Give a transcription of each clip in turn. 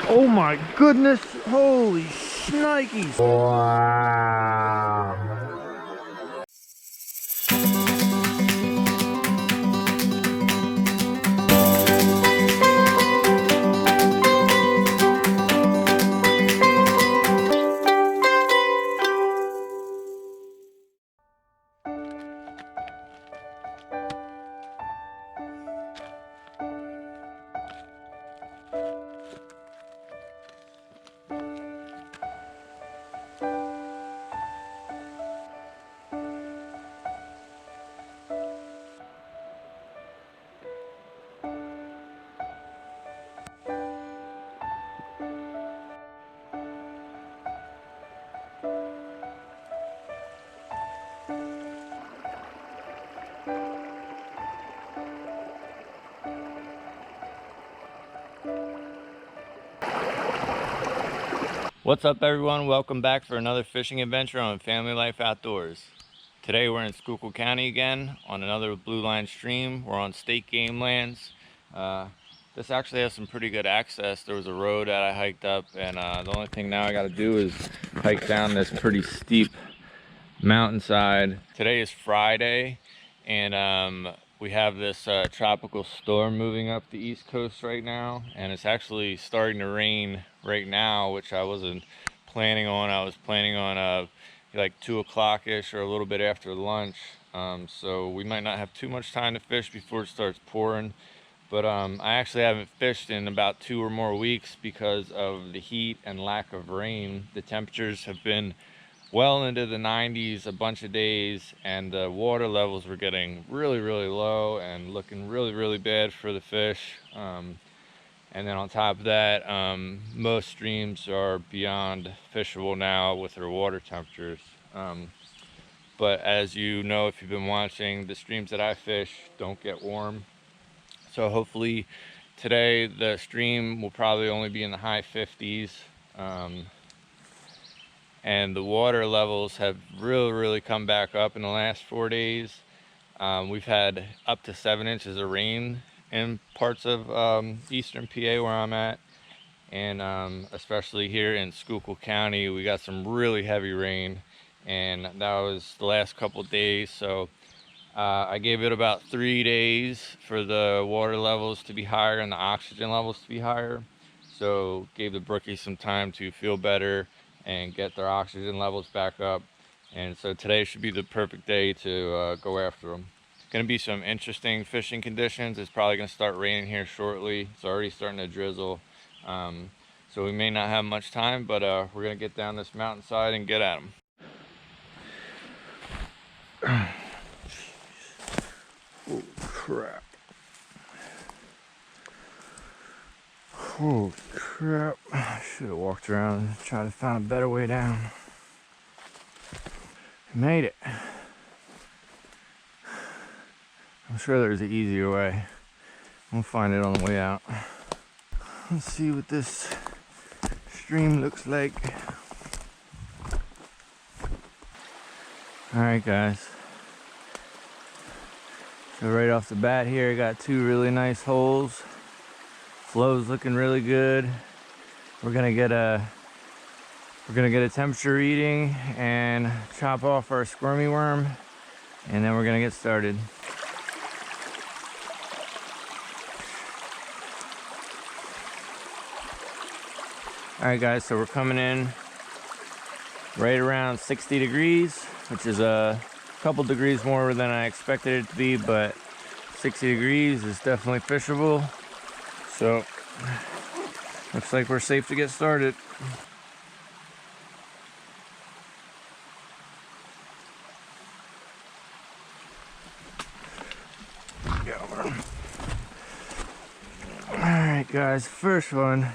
Oh my goodness, holy shnikes. Wow. What's up everyone, welcome back for another fishing adventure on Family Life Outdoors. Today we're in Schuylkill County again on another blue line stream. We're on state game lands. This actually has some pretty good access. There was a road that I hiked up, and the only thing now I got to do is hike down this pretty steep mountainside. Today is Friday, and we have this tropical storm moving up the east coast right now, and it's actually starting to rain right now, which I wasn't planning on. I was planning on like 2 o'clock-ish or a little bit after lunch, so we might not have too much time to fish before it starts pouring. But I actually haven't fished in about 2 or more weeks because of the heat and lack of rain. The temperatures have been well into the 90s a bunch of days, and the water levels were getting really low and looking really bad for the fish. And then on top of that, most streams are beyond fishable now with their water temperatures. But as you know, if you've been watching, the streams that I fish don't get warm. So hopefully today the stream will probably only be in the high 50s. And the water levels have really come back up in the last 4 days. We've had up to 7 inches of rain in parts of eastern PA where I'm at, and especially here in Schuylkill County we got some really heavy rain, and that was the last couple of days. So I gave it about 3 days for the water levels to be higher and the oxygen levels to be higher, so gave the brookies some time to feel better and get their oxygen levels back up. And so today should be the perfect day to go after them. It's going to be some interesting fishing conditions. It's probably going to start raining here shortly. It's already starting to drizzle, so we may not have much time, but we're going to get down this mountainside and get at them. Oh crap. Holy crap, I should have walked around and tried to find a better way down. Made it. I'm sure there's an easier way. We'll find it on the way out. Let's see what this stream looks like. Alright guys. So right off the bat here, I got 2 really nice holes. Flow's looking really good. We're gonna get a temperature reading and chop off our squirmy worm, and then we're gonna get started. All right guys, so we're coming in right around 60 degrees, which is a couple degrees more than I expected it to be, but 60 degrees is definitely fishable. So looks like we're safe to get started. Alright guys, first one,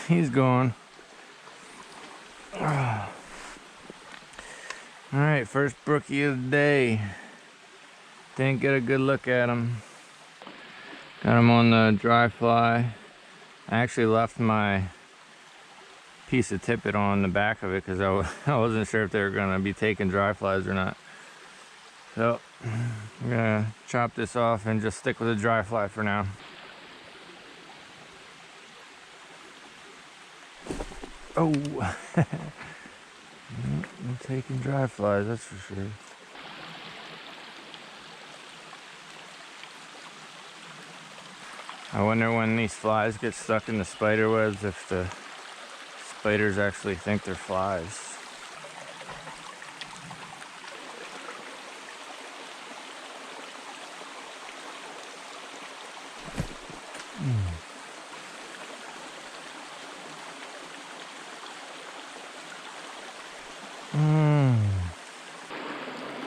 he's gone. Alright, first brookie of the day. Didn't get a good look at him. Got him on the dry fly. I actually left my piece of tippet on the back of it because I wasn't sure if they were going to be taking dry flies or not. So I'm going to chop this off and just stick with the dry fly for now. Oh, I'm taking dry flies, that's for sure. I wonder when these flies get stuck in the spider webs if the spiders actually think they're flies.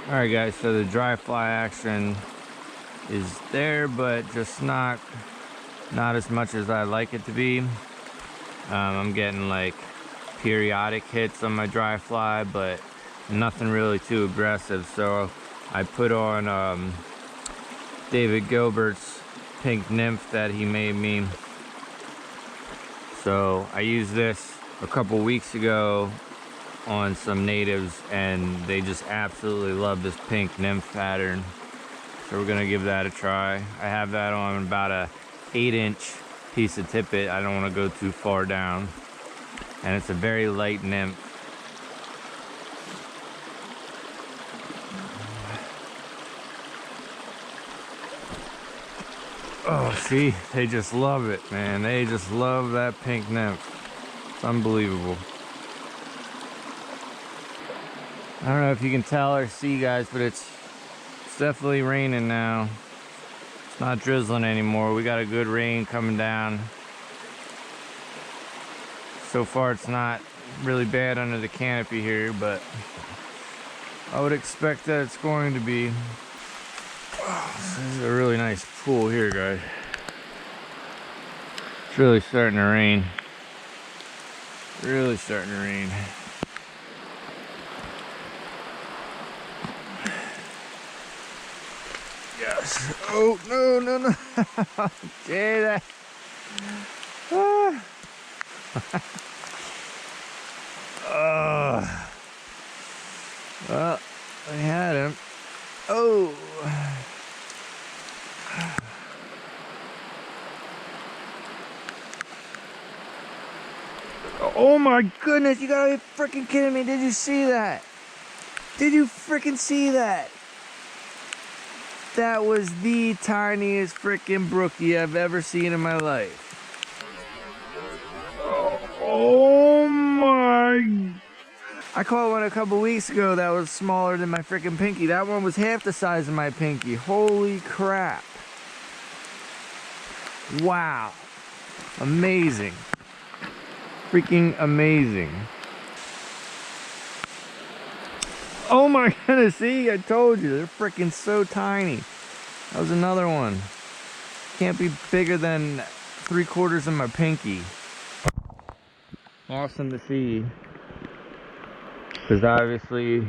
Alright guys, so the dry fly action is there, but just not as much as I'd like it to be. I'm getting like periodic hits on my dry fly, but nothing really too aggressive. So I put on David Gilbert's pink nymph that he made me. So I used this a couple weeks ago on some natives, and they just absolutely love this pink nymph pattern. So we're gonna give that a try. I have that on about a 8-inch piece of tippet. I don't want to go too far down, and it's a very light nymph. Oh, see, they just love it, man. They just love that pink nymph. It's unbelievable. I don't know if you can tell or see, guys, but it's definitely raining now. It's not drizzling anymore. We got a good rain coming down. So far it's not really bad under the canopy here, but I would expect that it's going to be. Oh, this is a really nice pool here, guys. It's really starting to rain. Really starting to rain. Yes. Oh, no, no, no. Gee, that. Ah. Well, we had him. Oh. Oh my goodness, you gotta be freaking kidding me. Did you see that? Did you freaking see that? That was the tiniest freaking brookie I've ever seen in my life. Oh my. I caught one a couple weeks ago that was smaller than my freaking pinky. That one was half the size of my pinky. Holy crap. Wow. Amazing. Freaking amazing. Oh my goodness, see, I told you, they're freaking so tiny. That was another one. Can't be bigger than 3/4 of my pinky. Awesome to see. Because obviously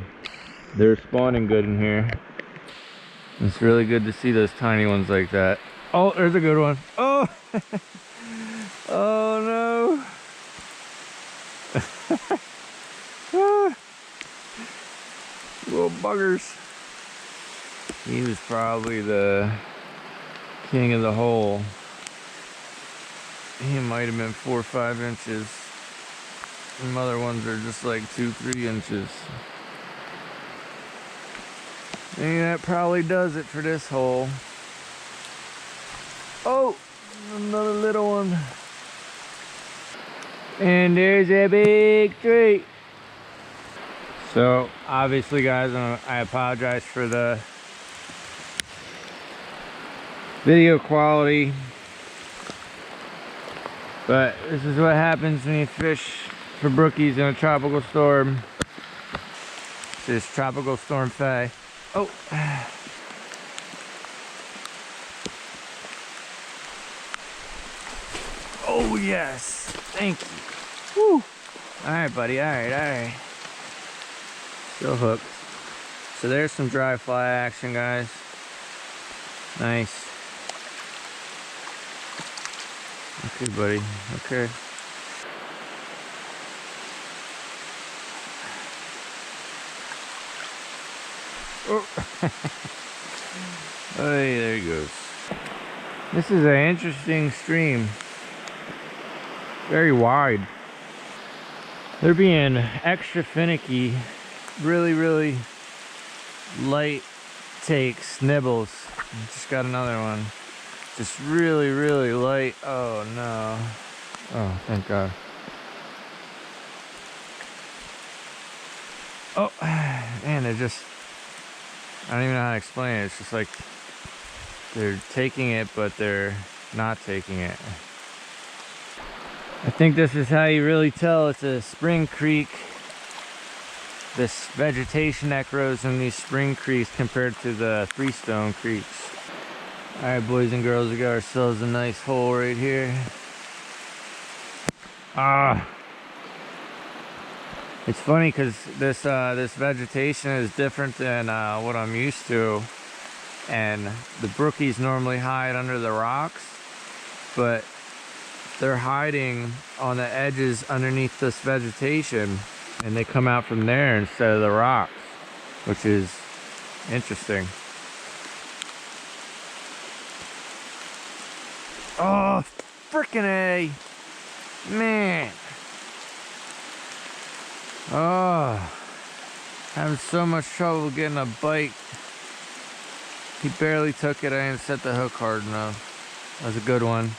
they're spawning good in here. It's really good to see those tiny ones like that. Oh, there's a good one. Oh, oh no. Ah. Little buggers. He was probably the king of the hole. He might have been 4 or 5 inches. Some other ones are just like 2-3 inches. And that probably does it for this hole. Oh, another little one. And there's a big tree. So obviously, guys, I apologize for the video quality, but this is what happens when you fish for brookies in a tropical storm. This is Tropical Storm FAY. Oh. Oh yes, thank you. Woo. All right, buddy. All right. Still hooked. So there's some dry fly action, guys. Nice. Okay, buddy. Okay. Oh. Hey, there he goes. This is an interesting stream. Very wide. They're being extra finicky. Really light takes, nibbles. Just got another one. Just really light. Oh no. Oh, thank God. Oh, man, they're just, I don't even know how to explain it. It's just like they're taking it, but they're not taking it. I think this is how you really tell it's a spring creek. This vegetation that grows in these spring creeks compared to the freestone creeks. Alright, boys and girls, we got ourselves a nice hole right here. It's funny because this vegetation is different than what I'm used to, and the brookies normally hide under the rocks, but they're hiding on the edges underneath this vegetation, and they come out from there instead of the rocks, which is interesting. Oh, frickin' A, man. Oh, having so much trouble getting a bite. He barely took it. I didn't set the hook hard enough. That was a good one.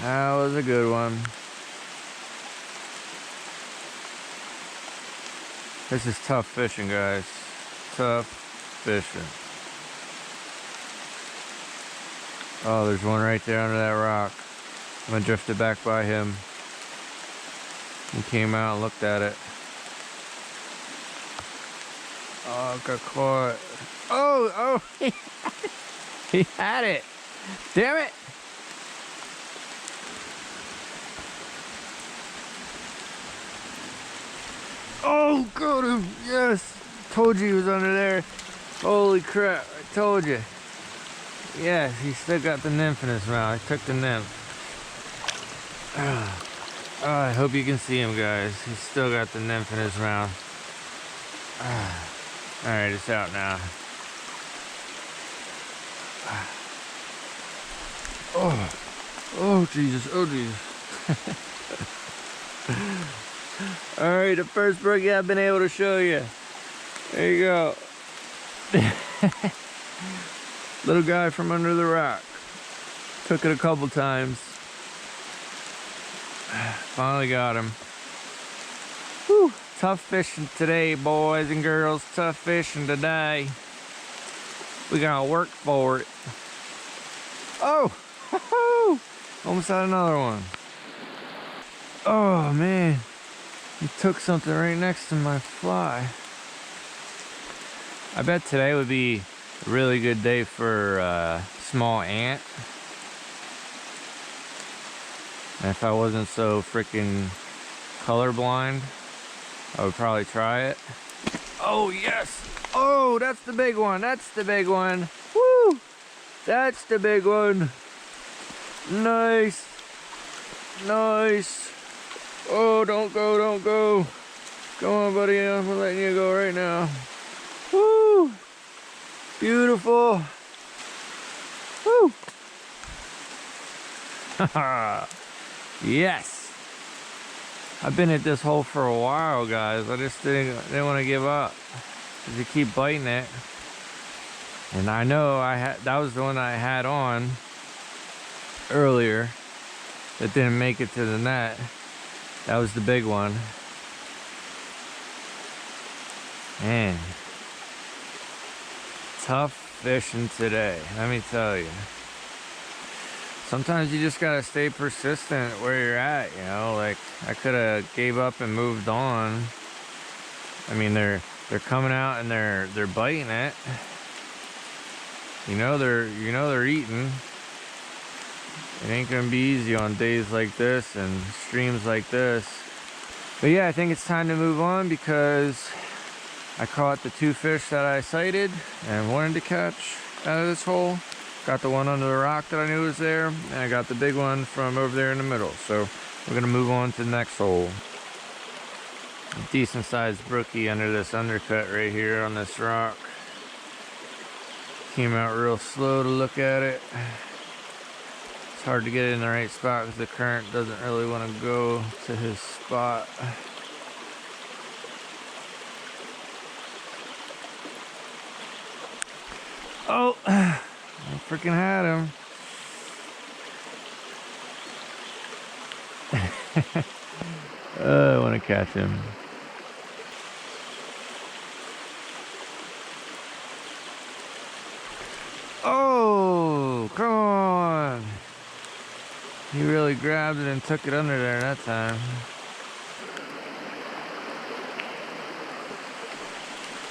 That was a good one. This is tough fishing, guys. Tough fishing. Oh, there's one right there under that rock. I'm gonna drift it back by him. He came out and looked at it. Oh, got caught. Oh, he had it. Damn it. Oh, got him. Yes. Told you he was under there. Holy crap. I told you. Yes, he still got the nymph in his mouth. I took the nymph. Oh, I hope you can see him, guys. He's still got the nymph in his mouth. Alright, it's out now. Oh Jesus, oh Jesus. Alright, the first brookie I've been able to show you. There you go. Little guy from under the rock. Took it a couple times. Finally got him. Whew. Tough fishing today, boys and girls. Tough fishing today. We gotta work for it. Oh! Almost had another one. Oh man. He took something right next to my fly. I bet today would be a really good day for small ant. And if I wasn't so freaking colorblind, I would probably try it. Oh yes! Oh, that's the big one. That's the big one. Woo! That's the big one. Nice. Nice. Oh, don't go, don't go. Come on, buddy. I'm letting you go right now. Woo! Beautiful. Woo! Haha. Yes. I've been at this hole for a while, guys. I just didn't want to give up. Cause you keep biting it. And I know that was the one I had on earlier that didn't make it to the net. That was the big one. Man, tough fishing today, let me tell you. Sometimes you just gotta stay persistent where you're at, you know. Like I could have gave up and moved on. I mean, they're coming out and they're biting it. You know they're eating. It ain't gonna be easy on days like this and streams like this. But yeah, I think it's time to move on because I caught the 2 fish that I sighted and wanted to catch out of this hole. Got the one under the rock that I knew was there, and I got the big one from over there in the middle. So we're gonna move on to the next hole. A decent sized brookie under this undercut right here on this rock. Came out real slow to look at it. It's hard to get it in the right spot because the current doesn't really want to go to his spot. Oh, I freaking had him. I want to catch him. Oh, come on. He really grabbed it and took it under there that time.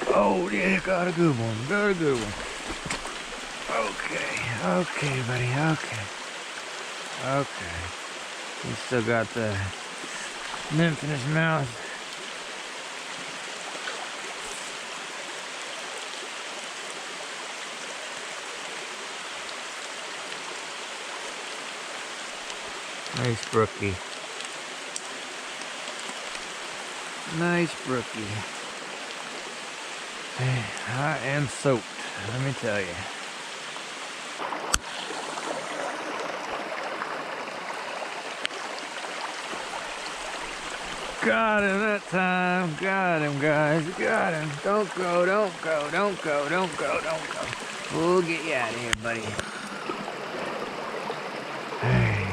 Oh, yeah, got a good one. Got a good one. Okay, buddy, okay. Okay. He's still got the nymph in his mouth. Nice brookie. Nice brookie. Hey, I am soaked, let me tell you. Got him that time. Got him, guys. Got him. Don't go, don't go, don't go, don't go, don't go. We'll get you out of here, buddy. Hey.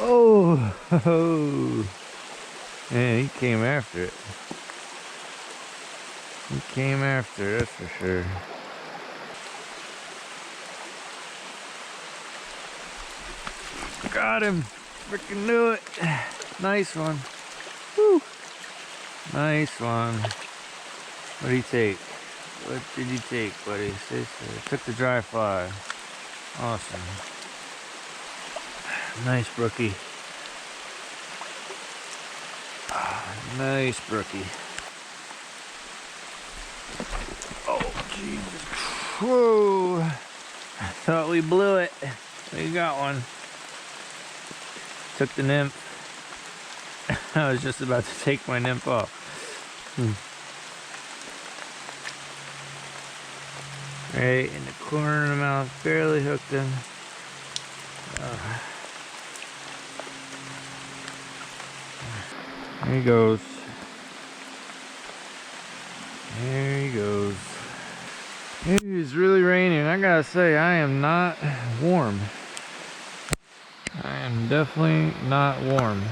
Oh, man, he came after it. He came after it, that's for sure. Got him. Freaking knew it. Nice one. Woo. Nice one. What did he take? What did he take, buddy? Say so. Took the dry fly. Awesome. Nice brookie. Nice brookie. Oh, Jesus. Whoa. I thought we blew it. We got one. Took the nymph. I was just about to take my nymph off. Right in the corner of the mouth, barely hooked him. There he goes. There he goes. It is really raining. I gotta say, I am not warm. I am definitely not warm.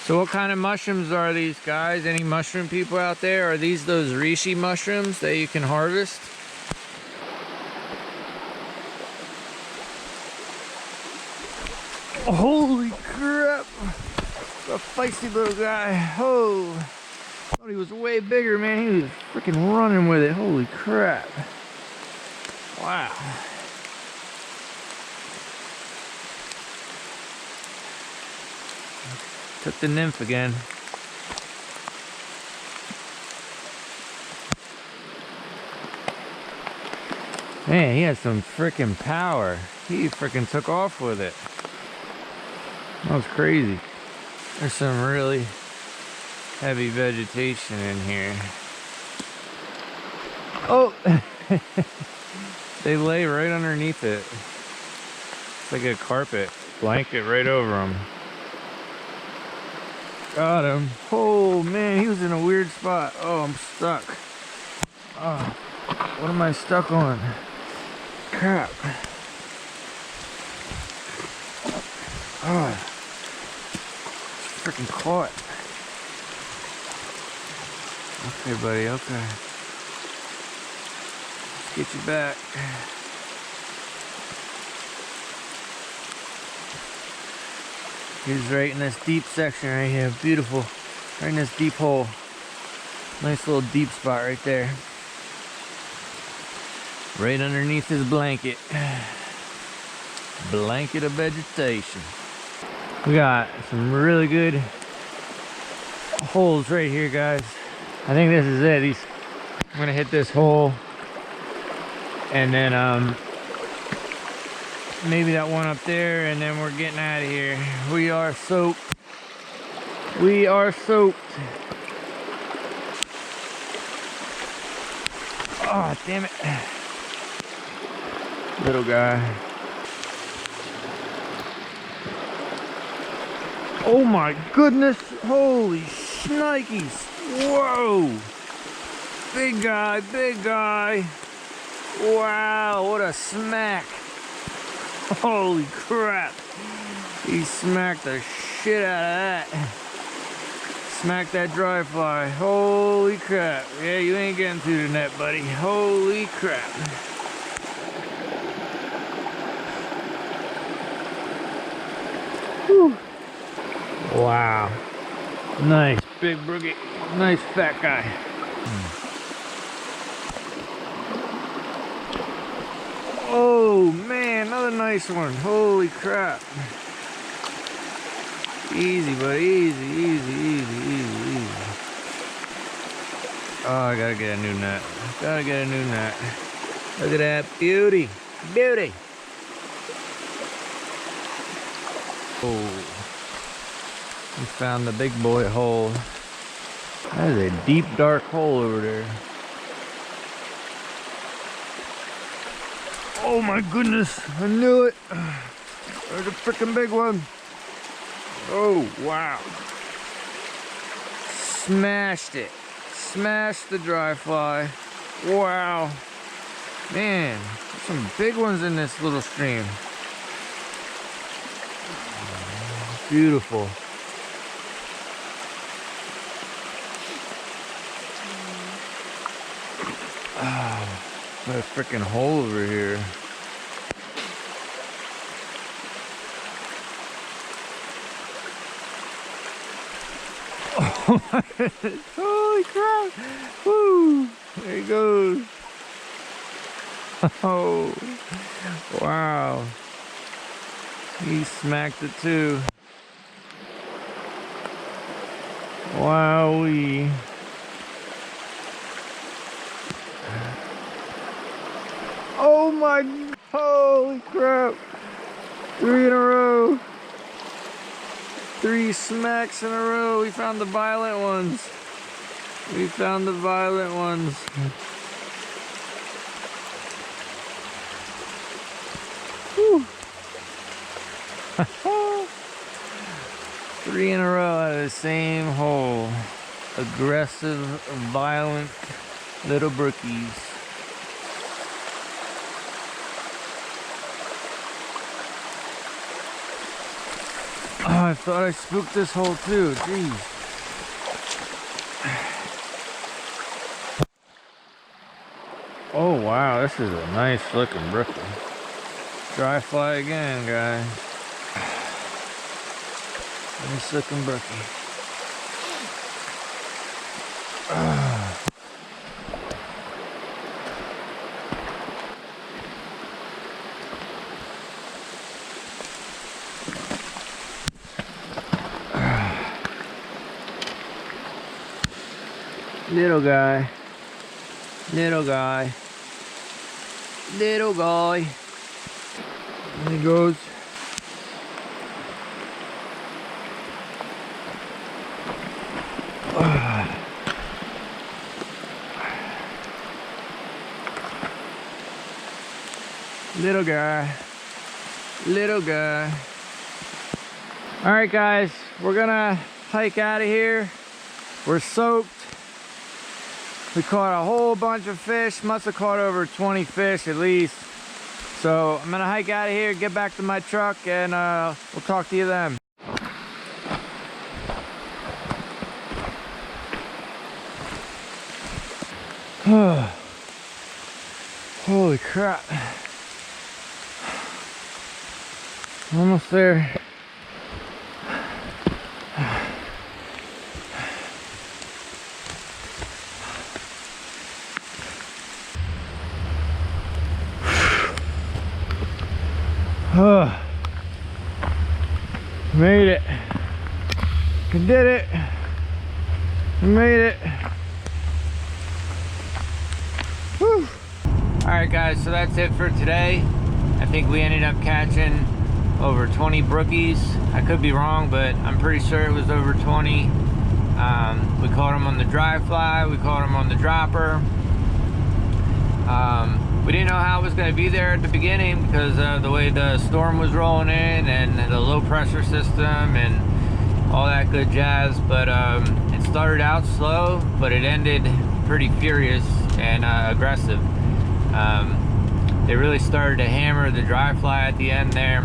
So what kind of mushrooms are these, guys? Any mushroom people out there? Are these those reishi mushrooms that you can harvest? Holy crap! A feisty little guy. Oh, thought he was way bigger, man. He was freaking running with it. Holy crap. Wow. Took the nymph again. Man, he has some freaking power. He freaking took off with it. That was crazy. There's some really heavy vegetation in here. Oh! They lay right underneath it. It's like a carpet blanket right over them. Got him. Oh man, he was in a weird spot. Oh, I'm stuck. Oh, what am I stuck on? Crap. Oh, freaking caught. Okay, buddy, okay. Let's get you back. He's right in this deep section right here. Beautiful. Right in this deep hole. Nice little deep spot right there. Right underneath his blanket. Blanket of vegetation. We got some really good holes right here, guys. I think this is it. I'm gonna hit this hole, and then maybe that one up there, and then we're getting out of here. We are soaked. We are soaked. Oh, damn it. Little guy. Oh my goodness. Holy shnikes. Whoa. Big guy, big guy. Wow, what a smack. Holy crap. He smacked the shit out of that. Smack that dry fly. Holy crap. Yeah, you ain't getting through the net, buddy. Holy crap. Whew. Wow. Nice big brookie. Nice fat guy. Oh man, another nice one. Holy crap. Easy, buddy. Easy, easy, easy, easy, easy. Oh, I gotta get a new net. Gotta get a new net. Look at that beauty. Beauty. Oh. We found the big boy hole. That is a deep, dark hole over there. Oh my goodness. I knew it. There's a freaking big one. Oh, wow. Smashed it. Smashed the dry fly. Wow. Man, there's some big ones in this little stream. Beautiful. Oh, what a freaking hole over here. Oh my goodness. Holy crap. Woo. There he goes. Oh. Wow. He smacked it too. Wowee. Oh my, holy crap. 3 in a row. 3 smacks in a row. We found the violent ones. We found the violent ones. Whew. 3 in a row out of the same hole. Aggressive, violent little brookies. Oh, I thought I spooked this hole too. Jeez. Oh wow, this is a nice looking brookie. Dry fly again, guys. Nice looking brookie. Little guy. Little guy. Little guy. There he goes. Little guy. Little guy. All right, guys, we're gonna hike out of here. We're soaked. We caught a whole bunch of fish. Must have caught over 20 fish at least. So I'm gonna hike out of here, get back to my truck, and we'll talk to you then. Holy crap. Almost there. Made it. We did it. We made it. Whew. Alright guys, so that's it for today. I think we ended up catching over 20 brookies. I could be wrong, but I'm pretty sure it was over 20. We caught them on the dry fly, we caught them on the dropper. We didn't know how it was going to be there at the beginning because of the way the storm was rolling in and the low pressure system and all that good jazz, but it started out slow, but it ended pretty furious and aggressive. They really started to hammer the dry fly at the end there,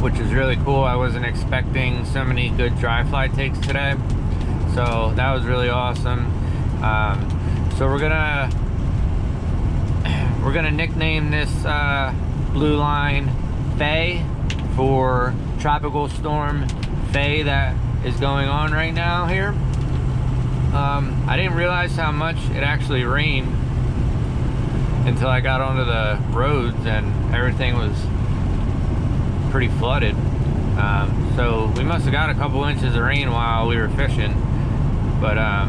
which is really cool. I wasn't expecting so many good dry fly takes today, so that was really awesome. So we're gonna nickname this blue line FAY for Tropical Storm FAY that is going on right now here. I didn't realize how much it actually rained until I got onto the roads and everything was pretty flooded. So we must have got a couple inches of rain while we were fishing, but I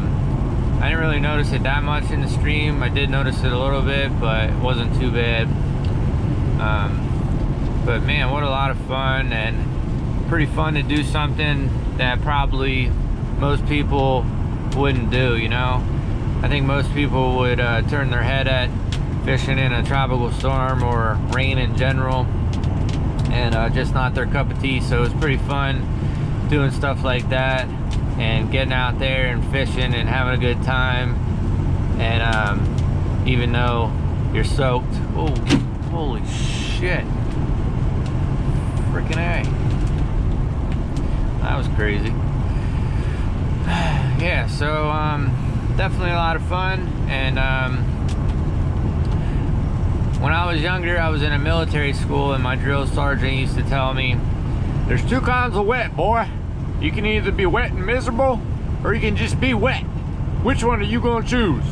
didn't really notice it that much in the stream. I did notice it a little bit, but it wasn't too bad. But man, what a lot of fun, and pretty fun to do something that probably most people wouldn't do, you know? I think most people would turn their head at fishing in a tropical storm or rain in general, and just not their cup of tea. So it's pretty fun doing stuff like that and getting out there and fishing and having a good time. And even though you're soaked, oh, holy shit, freaking A, that was crazy. Yeah, so definitely a lot of fun. And when I was younger, I was in a military school, and my drill sergeant used to tell me, there's two kinds of wet, boy. You can either be wet and miserable, or you can just be wet. Which one are you gonna choose?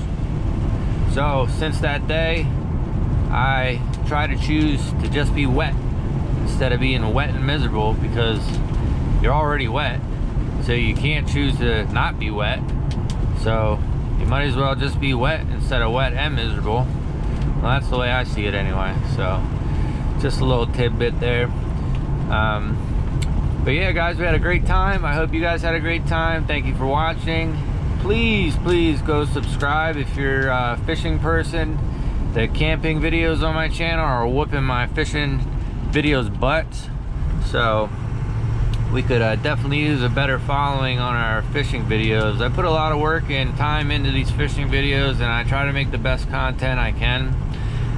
So since that day, I try to choose to just be wet instead of being wet and miserable, because you're already wet, so you can't choose to not be wet. So you might as well just be wet instead of wet and miserable. Well, that's the way I see it anyway. So just a little tidbit there. But yeah guys, we had a great time. I hope you guys had a great time. Thank you for watching. Please go subscribe if you're a fishing person. The camping videos on my channel are whooping my fishing videos butt, so we could definitely use a better following on our fishing videos. I put a lot of work and time into these fishing videos, and I try to make the best content I can,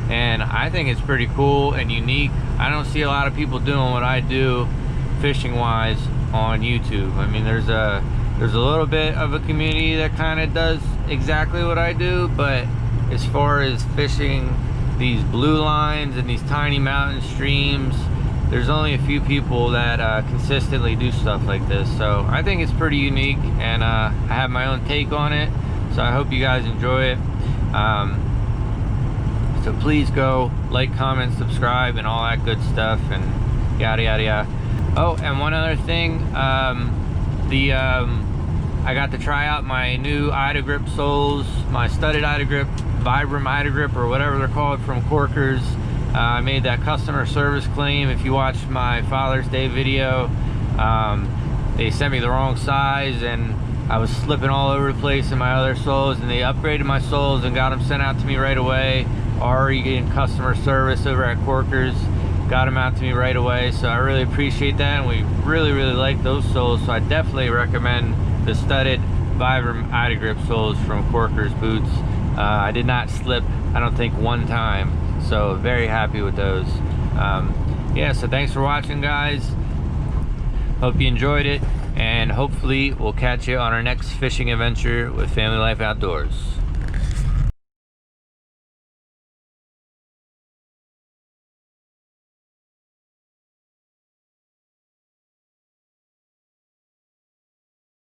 and I think it's pretty cool and unique. I don't see a lot of people doing what I do fishing wise on YouTube. I mean, there's a little bit of a community that kind of does exactly what I do, but as far as fishing these blue lines and these tiny mountain streams, there's only a few people that consistently do stuff like this. So I think it's pretty unique, and I have my own take on it, so I hope you guys enjoy it. So please go like, comment, subscribe, and all that good stuff, and yada yada yada. Oh, and one other thing, I got to try out my new Ida Grip soles, my studded Ida Grip, Vibram Ida Grip, or whatever they're called, from Corkers. I made that customer service claim. If you watched my Father's Day video, they sent me the wrong size, and I was slipping all over the place in my other soles, and they upgraded my soles and got them sent out to me right away. Already getting customer service over at Corkers, got them out to me right away, so I really appreciate that, and we really like those soles. So I definitely recommend the studded Vibram Ida Grip soles from Corkers boots. I did not slip, I don't think, one time, so very happy with those. Yeah, so thanks for watching guys, hope you enjoyed it, and hopefully we'll catch you on our next fishing adventure with Family Life Outdoors.